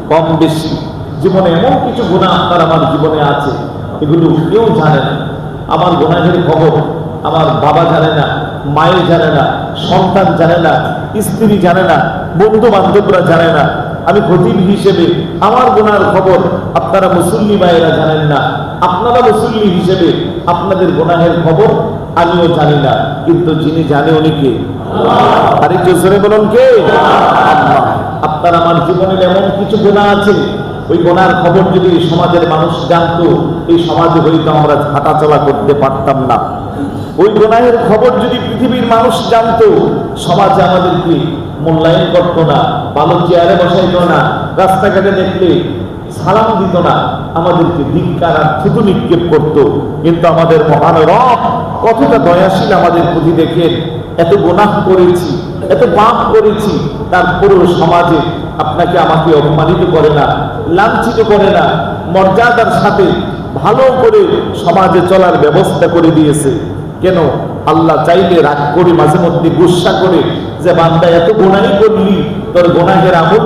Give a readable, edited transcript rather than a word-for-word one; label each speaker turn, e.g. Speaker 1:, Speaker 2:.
Speaker 1: কম বেশি জীবনে এমন কিছু গুনাহ আপনার আমার জীবনে আছে, এগুলো কেউ জানে না। আমার গুনাহের খবর আমার বাবা জানে না, মায়ে জানে না, সন্তান জানে না, স্ত্রী জানে না, বন্ধু বান্ধবরা জানে না। আমি খতিব হিসেবে আমার গুনার খবর আপনারা মুসল্লি ভাইয়েরা জানেন না, আপনারা মুসল্লি হিসেবে আপনাদের গুনাহের খবর আমিও জানি না, কিন্তু যিনি জানে উনি কে? আরে জোরে বলুন কে? আল্লাহ। আপনার আমার জীবনের এমন কিছু গুনাহ আছে, ওই গুনার খবর যদি সমাজের মানুষ জানতো, এই সমাজে হয়তো আমরা হাঁটাচলা করতে পারতাম না। ওই গুনাহের খবর যদি পৃথিবীর মানুষ জানতো, সমাজে আমাদেরকে মূল্যায়ন করতো না, ভালো চেয়ারে বসাইতো না, রাস্তাঘাটে দেখলে সালাম দিত না, আমাদেরকে ধিক্কার আর থুতু নিক্ষেপ করতো। কিন্তু আমাদের মহান রব কতটা দয়াশীল আমাদের প্রতি, দেখেন এত গুনাহ করেছি, এত পাপ করেছি, তারপরেও সমাজে আপনাকে আমাকে অপমানিত করে না, লাঞ্ছিত করে না, মর্যাদার সাথে ভালো করে সমাজে চলার ব্যবস্থা করে দিয়েছে। কেন? আল্লাহ চাইলে রাগ করে, মাঝে মধ্যে গুসা করে, যে বান্দা এত গুনাহই করলি, তোর গুনাহের আমল